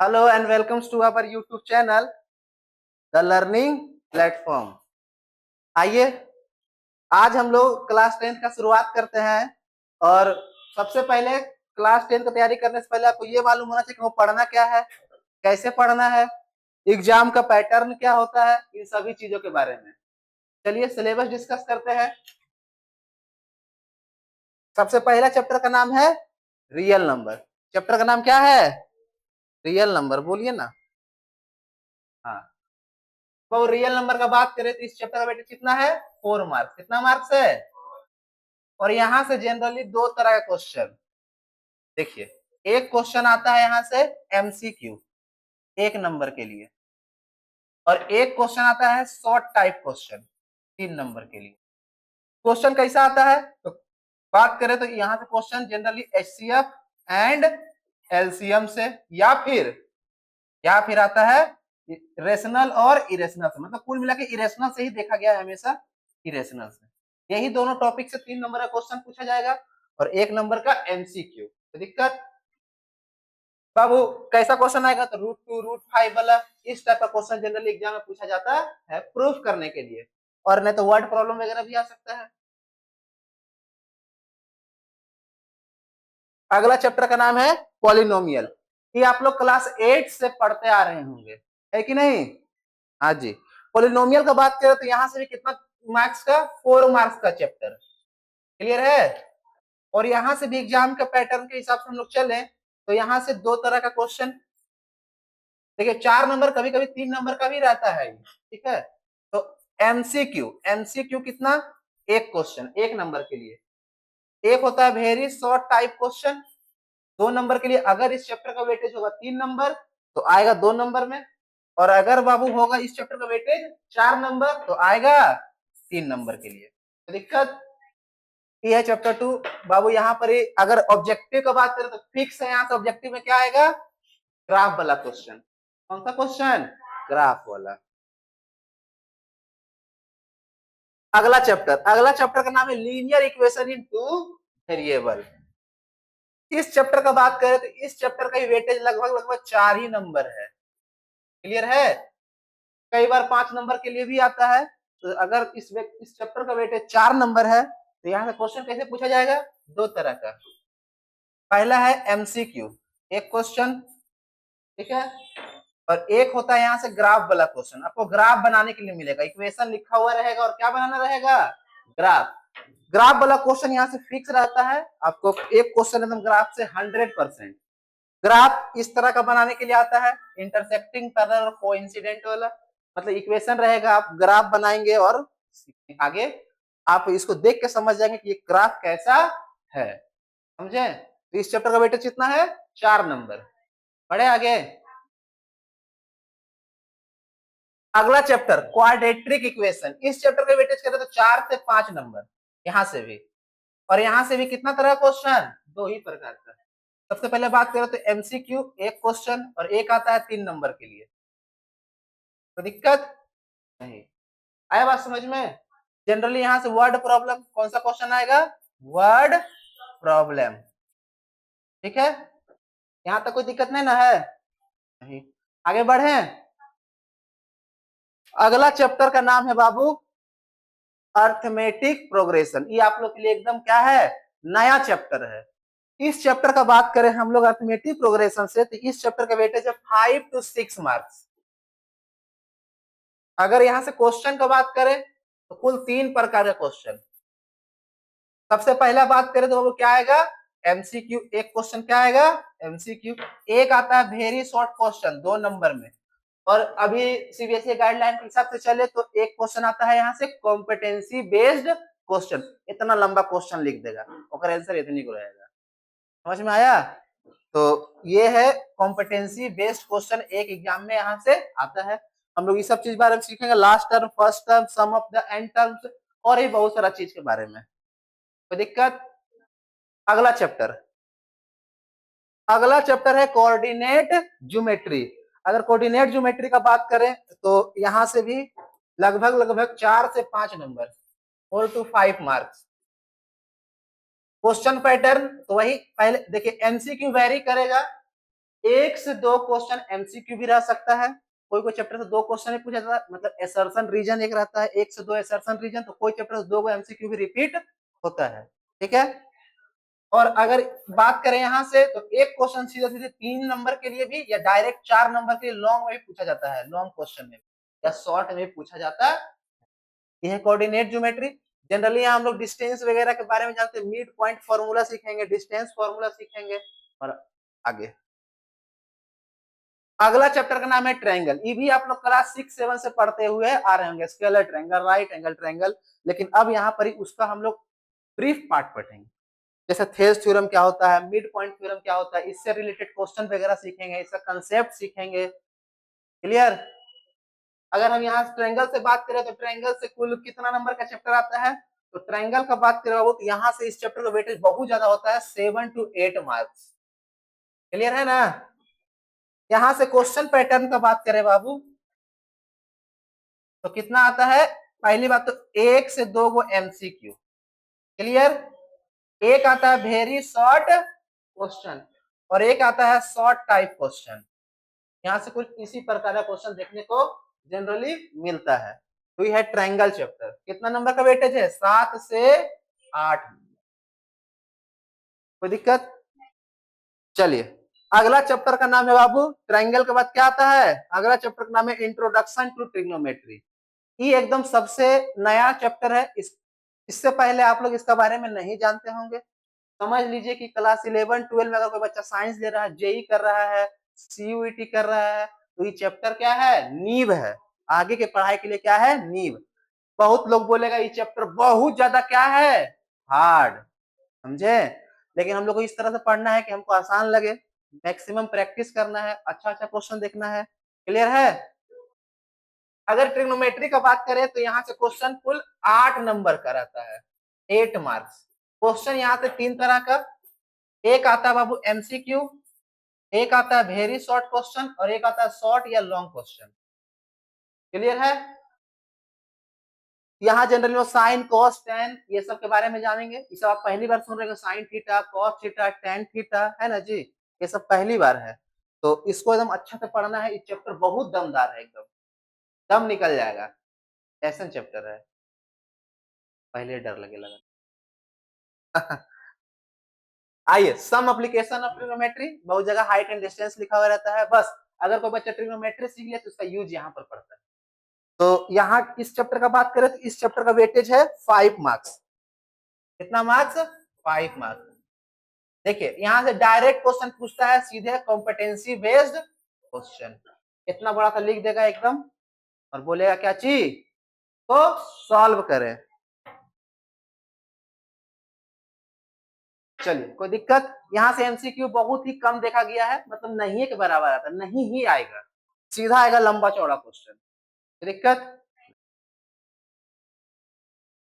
Hello and welcome to our YouTube channel, The Learning Platform। आइए आज हम लोग क्लास 10 का शुरुआत करते हैं। और सबसे पहले क्लास 10 की तैयारी करने से पहले आपको ये मालूम होना चाहिए कि वो पढ़ना क्या है, कैसे पढ़ना है, एग्जाम का पैटर्न क्या होता है, इन सभी चीजों के बारे में। चलिए सिलेबस डिस्कस करते हैं। सबसे पहला चैप्टर का नाम है रियल नंबर। चैप्टर का नाम क्या है? Real number. बोलिए ना। हाँ, तो रियल नंबर का बात करें तो इस चैप्टर का वेटेज कितना है? 4 मार्क्स। कितना मार्क्स है? और यहां से जनरली दो तरह का क्वेश्चन देखिए। एक क्वेश्चन आता है यहां से एमसीक्यू, 1 नंबर के लिए, और एक क्वेश्चन आता है शॉर्ट टाइप क्वेश्चन, 3 नंबर के लिए। क्वेश्चन कैसा आता है तो बात करें तो यहाँ से question generally HCF and LCM से, या फिर आता है रेशनल और इरेशनल से। मतलब कुल मिला के इरेशनल से ही देखा गया है हमेशा, इरेशनल से। यही दोनों टॉपिक से 3 नंबर का क्वेश्चन पूछा जाएगा और 1 नंबर का एमसीक्यू। तो दिक्कत बाबू कैसा क्वेश्चन आएगा तो √2 √5 वाला, इस टाइप का क्वेश्चन जनरली एग्जाम में पूछा जाता है प्रूफ करने के लिए, और नहीं तो वर्ड प्रॉब्लम वगैरह भी आ सकता है। अगला चैप्टर का नाम है पॉलिनोमियल। ये आप लोग क्लास 8 से पढ़ते आ रहे होंगे, है कि नहीं? हाँ जी। पॉलिनोमियल का बात करें तो यहाँ से भी कितना मार्क्स का? 4 मार्क्स का चैप्टर। क्लियर है? और यहाँ से भी एग्जाम का पैटर्न के हिसाब से हम लोग चले तो यहाँ से दो तरह का क्वेश्चन देखिए। 4 नंबर, कभी कभी 3 नंबर का भी रहता है, ठीक है। तो एमसीक्यू कितना? एक क्वेश्चन 1 नंबर के लिए। एक होता है very short type question 2 number के लिए। अगर इस चैप्टर का वेटेज होगा 3 नंबर तो आएगा 2 नंबर में, और अगर बाबू होगा इस चैप्टर का वेटेज 4 नंबर तो आएगा 3 नंबर के लिए। तो दिक्कत ये है चैप्टर 2 बाबू। यहाँ पर ही अगर ऑब्जेक्टिव का बात करें तो फिक्स है, यहाँ से ऑब्जेक्टिव में क्या आएगा? ग्राफ वाला क्वेश्चन। कौन सा क्वेश्चन? ग्राफ वाला। अगला चैप्टर का नाम है लीनियर इक्वेशन इन 2 वेरिएबल। इस चैप्टर का बात करें तो इस चैप्टर का वेटेज लगभग लगभग 4 ही नंबर है। क्लियर है? कई बार 5 नंबर के लिए भी आता है। तो अगर इस चैप्टर का वेटेज 4 नंबर है तो यहाँ से क्वेश्चन कैसे पूछा जाएगा? दो तरह का। पहला है एमसीक्यू, एक क्वेश्चन, ठीक है। और एक होता है यहाँ से ग्राफ वाला क्वेश्चन। आपको ग्राफ बनाने के लिए मिलेगा, इक्वेशन लिखा हुआ रहेगा और क्या बनाना रहेगा? ग्राफ। ग्राफ वाला क्वेश्चन यहाँ से फिक्स रहता है। आपको एक क्वेश्चन एकदम ग्राफ से 100%। ग्राफ इस तरह का बनाने के लिए आता है, इंटरसेक्टिंग पैरेलल और कोइंसिडेंट वाला। मतलब इक्वेशन रहेगा, आप ग्राफ बनाएंगे और आगे आप इसको देख के समझ जाएंगे कि ये ग्राफ कैसा है। समझे? तो इस चैप्टर का वेटेज कितना है? 4 नंबर। बढ़े आगे। अगला चैप्टर क्वाड्रेटिक इक्वेशन। इस चैप्टर का वेटेज कहते तो 4 से 5 नंबर, यहां से भी। और यहां से भी कितना तरह क्वेश्चन? दो ही प्रकार का। सबसे पहले बात करें तो एमसीक्यू एक क्वेश्चन, और एक आता है 3 नंबर के लिए। तो दिक्कत नहीं आया बात समझ में? जनरली यहां से वर्ड प्रॉब्लम, कौन सा क्वेश्चन आएगा? Word problem. ठीक है, यहां तक कोई दिक्कत नहीं ना है? नहीं। आगे बढ़े। अगला चैप्टर का नाम है बाबू अर्थमेटिक प्रोग्रेशन। ये आप लोग के लिए एकदम क्या है? नया चैप्टर है। इस चैप्टर का बात करें हम लोग अर्थमेटिक प्रोग्रेशन से तो इस चैप्टर का वेटेज है 5 to 6 मार्क्स। अगर यहां से क्वेश्चन का बात करें तो कुल 3 प्रकार का क्वेश्चन। सबसे पहला बात करें तो वो क्या आएगा? एमसीक्यू। एक क्वेश्चन क्या आएगा? एमसीक्यू। एक आता है वेरी शॉर्ट क्वेश्चन 2 नंबर में। और अभी सीबीएसई गाइडलाइन के हिसाब से चले तो एक क्वेश्चन आता है यहाँ से कॉम्पिटेंसी बेस्ड क्वेश्चन। इतना लंबा क्वेश्चन लिख देगा, और आंसर इतनी को रहेगा। समझ में आया? तो ये है कॉम्पिटेंसी बेस्ड क्वेश्चन, एक एग्जाम में यहाँ से आता है। हम लोग ये सब चीज बारे में सीखेंगे, last term, first term, some of the end terms, और ये बहुत सारा चीज के बारे में। कोई दिक्कत? अगला चैप्टर है कोऑर्डिनेट ज्योमेट्री। अगर कोऑर्डिनेट ज्योमेट्री का बात करें तो यहां से भी लगभग लगभग 4 से 5 number, 4 to 5 marks. Question pattern तो वही पहले देखिए, एमसीक्यू वेरी करेगा। एक से दो क्वेश्चन एमसीक्यू भी रह सकता है, कोई कोई चैप्टर से दो क्वेश्चन ही पूछा जाता है, मतलब एसर्शन रीजन एक रहता है, एक से दो एसर्शन रीजन, तो कोई चैप्टर से दो को एमसीक्यू भी रिपीट होता है, ठीक है। और अगर बात करें यहाँ से तो एक क्वेश्चन सीधे सीधे 3 नंबर के लिए भी या डायरेक्ट 4 नंबर के लिए लॉन्ग में भी पूछा जाता है, लॉन्ग क्वेश्चन में या शॉर्ट में भी पूछा जाता है। यह है कोऑर्डिनेट ज्योमेट्री। जनरली हम लोग डिस्टेंस वगैरह के बारे में जानते हैं, मिड पॉइंट फॉर्मूला सीखेंगे, डिस्टेंस फॉर्मूला सीखेंगे और आगे। अगला चैप्टर का नाम है ट्रायंगल। ये भी आप लोग क्लास 6-7 से पढ़ते हुए आ रहे होंगे, scalar triangle, right angle triangle, लेकिन अब यहाँ पर ही उसका हम लोग ब्रीफ पार्ट पढ़ेंगे। जैसे थेल्स थ्योरम क्या होता है, मिड पॉइंट थ्योरम क्या होता है, इससे रिलेटेड क्वेश्चन वगैरह सीखेंगे, इसका कंसेप्ट सीखेंगे। क्लियर। अगर हम यहाँ ट्रायंगल से बात करें तो ट्रायंगल से कुल कितना नंबर का चैप्टर आता है, तो ट्रायंगल का बात करें तो यहाँ से इस चैप्टर का वेटेज बहुत ज्यादा होता है, 7 to 8 मार्क्स। क्लियर है ना। यहाँ से क्वेश्चन पैटर्न का बात करें बाबू तो कितना आता है, पहली बात तो एक से दो गो एमसीक्यू। क्लियर। एक आता है वेरी शॉर्ट क्वेश्चन और एक आता है शॉर्ट टाइप क्वेश्चन। यहाँ से कुछ इसी प्रकार का क्वेश्चन देखने को जनरली मिलता है। तो ये है ट्रायंगल चैप्टर। कितना नंबर का वेटेज है, 7 से 8। कोई दिक्कत। चलिए अगला चैप्टर का नाम है बाबू, ट्रायंगल के बाद क्या आता है, अगला चैप्टर का नाम है इंट्रोडक्शन टू ट्रिग्नोमेट्री। ये एकदम सबसे नया चैप्टर है, इससे पहले आप लोग इसका बारे में नहीं जानते होंगे। समझ लीजिए कि क्लास 11-12 में अगर कोई बच्चा साइंस ले रहा है, जेई कर रहा है, सीयूईटी कर रहा है, तो ये चैप्टर क्या है, नींव है, आगे के पढ़ाई के लिए क्या है, नींव। बहुत लोग बोलेगा ये चैप्टर बहुत ज्यादा क्या है, हार्ड, समझे, लेकिन हम लोग को इस तरह से पढ़ना है कि हमको आसान लगे, मैक्सिमम प्रैक्टिस करना है, अच्छा अच्छा क्वेश्चन देखना है। क्लियर है। अगर ट्रिग्नोमेट्री का बात करें तो यहाँ से क्वेश्चन कुल 8 नंबर का रहता है, 8 मार्क्स। क्वेश्चन यहाँ से 3 तरह का, एक आता है बाबू एमसीक्यू, एक आता है वेरी शॉर्ट क्वेश्चन और एक आता है शॉर्ट या लॉन्ग क्वेश्चन। क्लियर है। यहाँ जनरली लोग साइन कॉस टेन ये सब के बारे में जानेंगे, ये सब आप पहली बार सुन रहे हो, sine theta, cos theta, tan theta, है ना जी, ये सब पहली बार है। तो इसको एकदम अच्छा से पढ़ना है, ये चैप्टर बहुत दमदार है, एकदम दम निकल जाएगा, ऐसा चैप्टर है। पहले डर लगे लगा। आइए, सम एप्लीकेशन ऑफ ट्रिग्नोमेट्री, बहुत जगह हाइट एंड डिस्टेंस लिखा हुआ रहता है, बस अगर कोई बच्चा ट्रिग्नोमेट्री सीख ले तो उसका यूज यहाँ पर पड़ता है। तो यहाँ इस चैप्टर का बात करें तो इस चैप्टर का वेटेज है 5 मार्क्स। कितना मार्क्स, 5 मार्क्स। देखिए यहाँ से डायरेक्ट क्वेश्चन पूछता है, सीधे कॉम्पिटेंसी बेस्ड क्वेश्चन, इतना बड़ा सा लिख देगा एकदम और बोलेगा क्या चीज तो सॉल्व करें। चलिए कोई दिक्कत। यहाँ से एमसीक्यू बहुत ही कम देखा गया है, मतलब नहीं के बराबर आता, नहीं ही आएगा, सीधा आएगा लंबा चौड़ा क्वेश्चन। दिक्कत।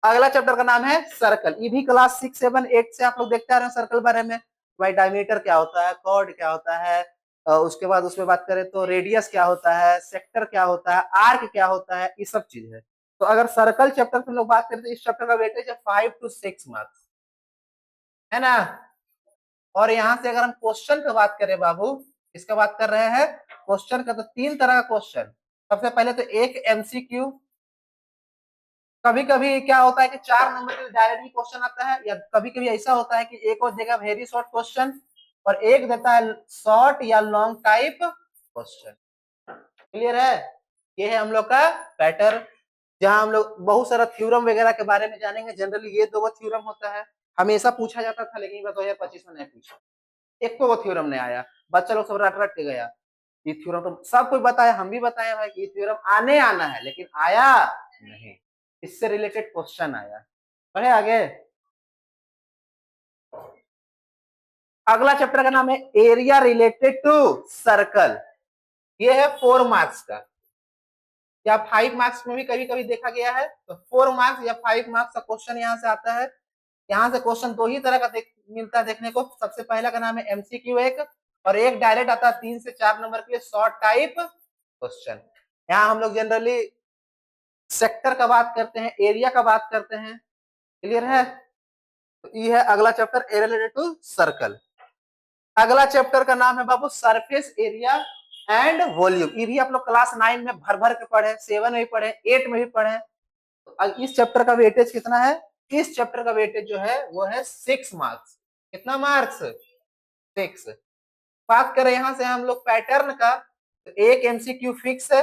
अगला चैप्टर का नाम है सर्कल। ये भी क्लास 6-7-8 से आप लोग देखते आ रहे हैं सर्कल बारे में, भाई डायमीटर क्या होता है, कॉर्ड क्या होता है, उसके बाद उसमें बात करें तो रेडियस क्या होता है, सेक्टर क्या होता है, आर्क क्या होता है, ये सब चीज है। तो अगर सर्कल चैप्टर से हम लोग बात करें तो इस चैप्टर का वेटेज है 5 to 6 मार्क्स, है ना। और यहाँ से अगर हम क्वेश्चन की बात करें बाबू, इसका बात कर रहे हैं क्वेश्चन का, तो 3 तरह का क्वेश्चन। सबसे पहले तो एक एमसीक्यू, कभी कभी क्या होता है कि 4 नंबर के डायरेक्ट भी क्वेश्चन आता है, या कभी कभी ऐसा होता है कि एक और देगा वेरी शॉर्ट क्वेश्चन और एक देता है शॉर्ट या लॉन्ग टाइप क्वेश्चन। क्लियर है। ये है हम लोग का पैटर्न, जहां हम लोग बहुत सारा थ्योरम वगैरह के बारे में जानेंगे। जनरली ये 2 थ्योरम होता है, हमेशा पूछा जाता था, लेकिन 2025 में नहीं पूछा, एक को थ्योरम नहीं आया, बच्चा लोग सब रट रट के गया। ये थ्योरम तो सब कोई बताया, हम भी बताए भाई कि ये थ्योरम आने आना है, लेकिन आया नहीं, इससे रिलेटेड क्वेश्चन आया। बढ़े आगे। अगला चैप्टर का नाम है एरिया रिलेटेड टू सर्कल। ये है 4 मार्क्स का, या 5 मार्क्स में भी कभी कभी देखा गया है, तो 4 मार्क्स या 5 मार्क्स का क्वेश्चन यहाँ से आता है। यहाँ से क्वेश्चन 2 ही तरह का मिलता है देखने को। सबसे पहला का नाम है एमसीक्यू एक, और एक डायरेक्ट आता है 3 से 4 नंबर के लिए शॉर्ट टाइप क्वेश्चन। यहाँ हम लोग जनरली सेक्टर का बात करते हैं, एरिया का बात करते हैं। क्लियर है। तो ये है अगला chapter area related to circle. अगला चैप्टर का नाम है बाबू सरफेस एरिया एंड वॉल्यूम। ये भी आप लोग क्लास 9 में भर भर के पढ़े, 7 में भी पढ़े, 8 में भी पढ़े। तो इस चैप्टर का वेटेज कितना है? इस चैप्टर का वेटेज जो है वो है 6 मार्क्स। कितना मार्क्स? 6। बात करें यहां से हम लोग पैटर्न का, तो एक एमसीक्यू फिक्स है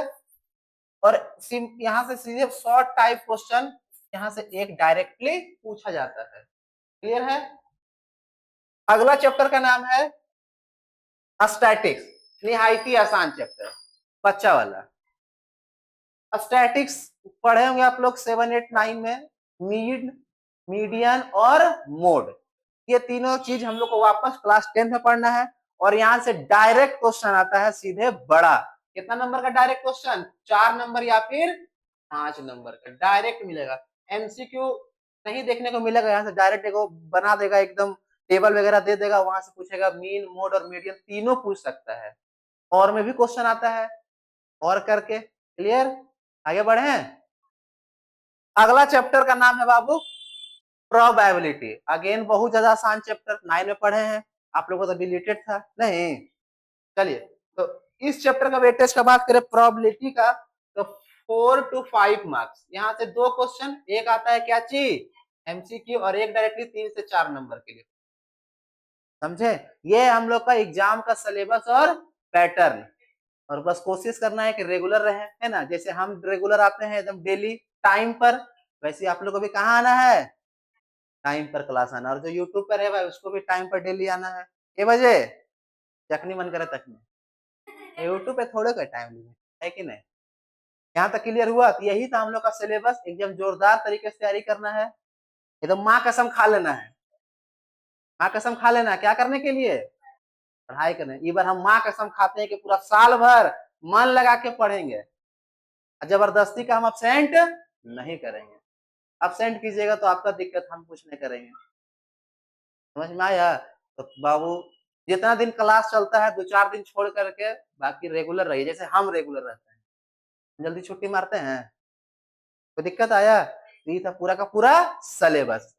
और यहां से सीधे शॉर्ट टाइप क्वेश्चन यहां से एक डायरेक्टली पूछा जाता है। क्लियर है? अगला चैप्टर का नाम है स्टैटिक्स। निहायत ही आसान चैप्टर, बच्चा वाला। स्टैटिक्स पढ़े होंगे आप लोग 7, 8, 9 में। मीड, मीडियन और मोड, ये तीनों चीज हम लोग को वापस क्लास 10 में पढ़ना है। और यहां से डायरेक्ट क्वेश्चन आता है सीधे बड़ा। कितना नंबर का डायरेक्ट क्वेश्चन? 4 नंबर या फिर 5 नंबर का डायरेक्ट मिलेगा। एमसीक्यू नहीं देखने को मिलेगा, यहाँ से डायरेक्ट देखो बना देगा, एकदम टेबल वगैरह दे देगा, वहां से पूछेगा मीन, मोड और मीडियन तीनों पूछ सकता है। और में भी क्वेश्चन आता है और करके। क्लियर? आगे बढ़े। अगला चैप्टर का नाम है बाबू प्रोबेबिलिटी। अगेन बहुत ज्यादा आसान चैप्टर, 9 में पढ़े हैं आप लोगों को, तो रिलेटेड था नहीं। चलिए, तो इस चैप्टर का वेटेज का बात करें प्रोबेबिलिटी का, तो 4 to 5 मार्क्स। यहाँ से 2 क्वेश्चन, एक आता है क्या चीज? एमसीक्यू, और एक डायरेक्टली 3 से 4 नंबर के लिए। समझे? ये हम लोग का एग्जाम का सिलेबस और पैटर्न। और बस कोशिश करना है कि रेगुलर रहे, है ना। जैसे हम रेगुलर आते हैं एकदम डेली टाइम पर, वैसे आप लोग को भी कहाँ आना है? टाइम पर क्लास आना। और जो यूट्यूब पर है भाई, उसको भी टाइम पर डेली आना है। ये बजे जखनी मन करे तखनी। यूट्यूब पे थोड़े का टाइम लिमिट है कि नहीं? यहाँ तक क्लियर हुआ? तो यही था हम लोग का सिलेबस। एकदम जोरदार तरीके से तैयारी करना है, एकदम माँ कसम खा लेना है। माँ कसम खा लेना है क्या करने के लिए? पढ़ाई करने। इस बार हम माँ कसम खाते हैं कि पूरा साल भर मन लगा के पढ़ेंगे, जबरदस्ती का हम अब्सेंट नहीं करेंगे। अब्सेंट कीजिएगा तो आपका दिक्कत, हम कुछ नहीं करेंगे। समझ में आया? तो बाबू जितना दिन क्लास चलता है 2-4 दिन छोड़ करके बाकी रेगुलर रहिए, जैसे हम रेगुलर रहते हैं। जल्दी छुट्टी मारते हैं? कोई दिक्कत आया? तो ये था पूरा का पूरा सिलेबस।